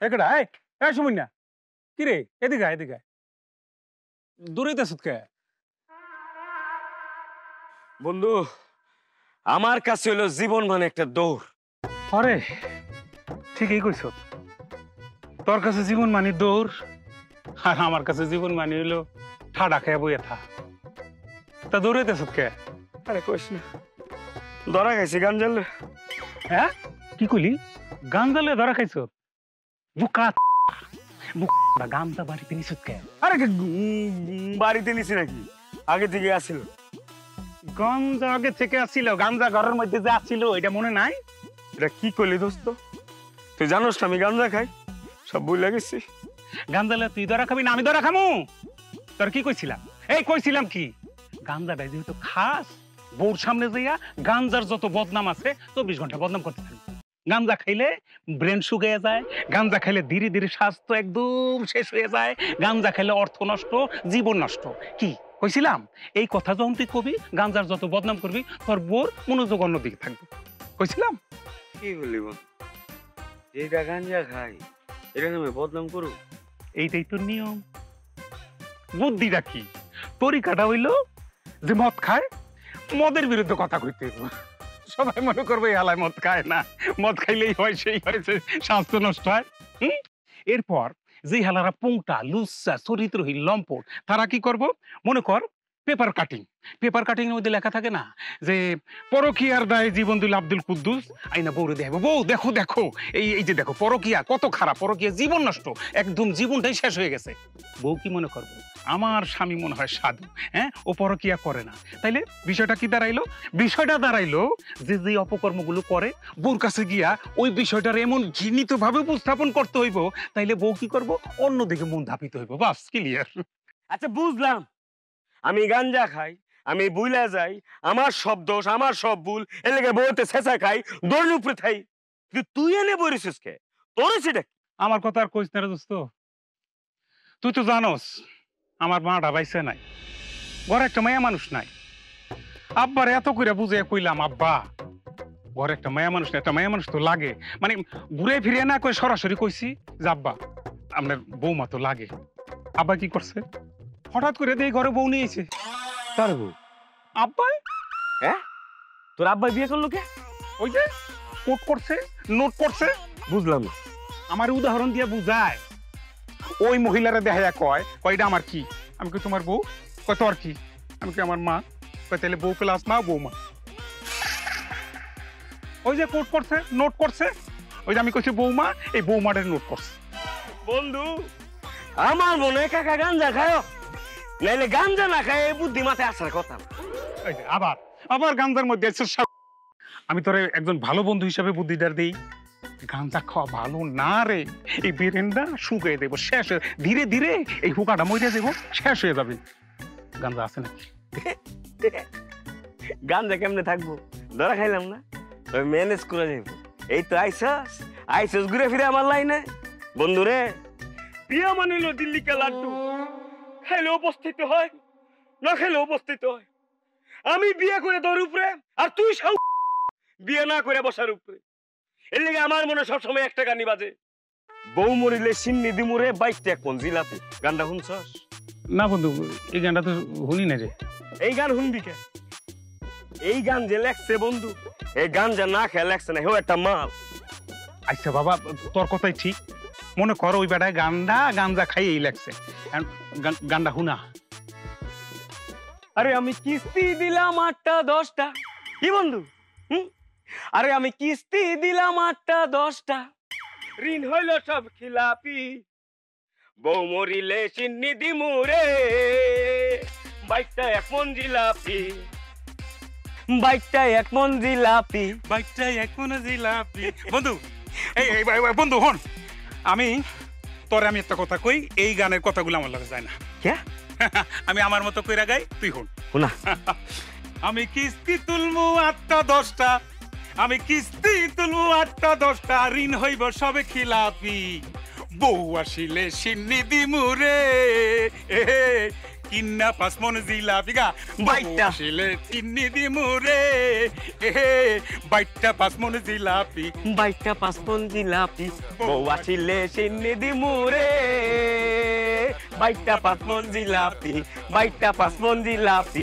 একটা শুনুন না কি রে এদিকে এদিকে দূরেই তো কে বন্ধু আমার কাছে হলো জীবন মানে একটা দৌড়। আরে ঠিকই কইছ, তোর কাছে জীবন মানে দৌড় আর আমার কাছে জীবন মানে হইলো ঠাডা খেয়ে বইয়ে থা। তা দৌড়াইতেছ কে? আরে কইস না, ধরা খাইছি গাঞ্জালে। হ্যাঁ কি কইলি? গাঞ্জালে ধরা খাইছ? বুকা বুকা গামটা বাড়িতে নিছ কে? আরে বাড়িতে নিছি নাকি, আগে থেকে আসিল। গাঞ্জা আগে থেকে আসছিল? গাঞ্জা ঘরের মধ্যে যে আসছিল এটা মনে নাই? এটা কি করলি দোস্ত? তুই জানোস আমি গাঞ্জা খাই, সব ভুলে গেছি। গাঞ্জালে তুই ধরা খাবি না আমি ধরা খামু? তোর কি কইছিলাম? এই কইছিলাম কি গাঞ্জাটা যেহেতু খাস বউর সামনে যাইয়া গাঞ্জার যত বদনাম আছে 24 ঘন্টা বদনাম করতে থাকবি। গাঞ্জা খাইলে ব্রেন শুকিয়ে যায়, গাঞ্জা খাইলে ধীরে ধীরে স্বাস্থ্য একদম শেষ হয়ে যায়, গাঞ্জা খাইলে অর্থ নষ্ট, জীবন নষ্ট। কি কইছিলাম? এই কথা যখন তুই কবি গাঞ্জার যত বদনাম করবি তোর বউর মনোযোগ অন্যদিকে থাকবে। কইছিলাম কি বলি বল, এইটা গাঞ্জা খাই এটা আমি বদনাম করু? এইটাই তোর নিয়ম। বুদ্ধিটা কি? তরিকাটা হইলো যে মদ খায়, মদের বিরুদ্ধে কথা কইতে হইব। সবাই মনে করবে এই হালায় মদ খায় না, মদ খাইলেই হয় সেই হয়েছে স্বাস্থ্য নষ্ট হয়। এরপর যে হালারা পুংটা লুচ্চা চরিত্রহীন লম্পট তারা কি করব? মনে কর পেপার কাটিং। পেপার কাটিং এর মধ্যে লেখা থাকে না যে পরকীয়ার দায়ে জীবন দিল আব্দুল কুদ্দুস, আইনা বউরে দেখাবো, বউ দেখো দেখো এই যে দেখো পরকীয়া কত খারাপ, পরকীয়া জীবন নষ্ট, একদম জীবনটাই শেষ হয়ে গেছে। বউ কি মনে করবো আমার স্বামী মনে হয় সাধু, হ্যাঁ ও পরকীয়া করে না। তাইলে বিষয়টা কি দাঁড়াইলো? বিষয়টা দাঁড়াইলো যে যে অপকর্মগুলো করে বউর কাছে গিয়া ওই বিষয়টার এমন ঘৃণিত ভাবে উপস্থাপন করতে হইব, তাইলে বউ কি করবো অন্যদিকে মন ধাপিত হইব। বাস ক্লিয়ার। আচ্ছা বুঝলাম, আমি গাঞ্জা খাই, আমি বুইলা যাই, আমার সব দোষ, আমার সব ভুল, এর লেগে বউতে ছেঁচা খাই, দৌড় উপরে থাই। কিন্তু তুই এনে বলিস কে? তোর সেটা আমার কথা আর কইস না রে দোস্ত। তুই তো জানোস আমার মাটা বাইসে নাই, ঘরে একটা মায়া মানুষ নাই। আব্বার এত করে বুঝে কইলাম আব্বা ঘরে একটা মায়া মানুষ নাই, একটা মায়া মানুষ তো লাগে, মানে ঘুরে ফিরে না কই সরাসরি কইছি যে আব্বা আপনার বৌমা তো লাগে। আব্বা কি করছে? হঠাৎ করে দেই ঘরে বউ নিয়েছে। কার বউ? আব্বাই। হ্যাঁ তোর আব্বাই বিয়ে করলো কে? ওই যে কোট করছে, নোট করছে। বুঝলাম না। আমার উদাহরণ দিয়ে বুঝায়। ওই মহিলারা দেখাইয়া কয় এটা আমার কি? আমি কই তোমার বউ। কয় তোর কি? আমি কই আমার মা। কয় তাহলে বউ প্লাস মা বৌমা। ওই যে কোট করছে, নোট করছে, ওই যে আমি কইছি বৌমা, এই বৌমাটার নোট করছে। বন্ধু আমার মনে হয় কাকা গাঞ্জা খায়, নাইলে গাঞ্জা না খায় এই বুদ্ধি মাথায় আসার কথা। আবার আবার গাঞ্জার মধ্যে আমি তোরে একজন ভালো বন্ধু হিসাবে বুদ্ধিদার দেই। গাঞ্জা খাওয়া ভালো না রে, এই বেরেন্ডা শুকিয়ে দেবো, শেষ ধীরে ধীরে এই হুকাটা মরে দেবো, শেষ হয়ে যাবে। গাঞ্জা আছে নাকি? গাঞ্জা কেমনে থাকবো, ধরা খাইলাম না, তবে ম্যানেজ করে যাইব। এই তো আইসস ঘুরে ফিরে আমার লাইনে। বন্ধু রে, বিয়া মানিল দিল্লি কা লাড্ডু, খাইলে উপস্থিত হয়, না খাইলে উপস্থিত হয়। আমি বিয়ে করে তোর উপরে, আর তুই সব বিয়ে না করে বসার উপরে। এর লেগে আমার মনে সবসময় একটা গানি বাজে, বউ মরিলে সিন্নি দিমুরে বাইকটা এক মন জিলাপি। গানটা শুনছস? না বন্ধু, এই গানটা তো শুনি না রে। এই গান শুনবি কে? এই গান যে লেখছে বন্ধু, এই গান যা না খেয়ে লেখছে না, হেও একটা মাল। আচ্ছা বাবা তোর কথাই ঠিক, মনে কর ওই বেটায় গাঞ্জা খাই এই লেখছে, গানটা শুনা। আরে আমি কিস্তি দিলাম 8টা 10টা, কি বন্ধু? আরে আমি কিস্তি দিলাম 8টা 10টা, ঋণ হইল সব খিলাপি, বউ মরিলে সিন্নি দিমুরে বাইকটা এক মন জিলাপি, বাইকটা এক মন জিলাপি, বাইকটা এক মন জিলাপি। বন্ধু এই বন্ধু হন, আমি তোরে আমি একটা কথা কই, এই গানের কথাগুলো আমার লাগে যায় না। কে? আমি আমার মতো কইরা গাই, তুই হন। শোনা। আমি কিস্তি তুলমু 8টা 10টা, আমি কিস্তি তুলমু 8টা 10টা, ঋণ হইব সবে খিলাপি, বউ আসিলে সিন্নি দিমুরে কিন্না পাঁচমন জিলাপি গা বাইটটা। শিলে চিন্নি দিমু রে এ বাইটটা পাঁচমন জিলাপি বাইটা পাঁচপন জিলাপি বউ আসিলে সিন্নি দিমুরে বাইটা পাঁচপন জিলাপি বাইটা পাঁচপন জিলাপি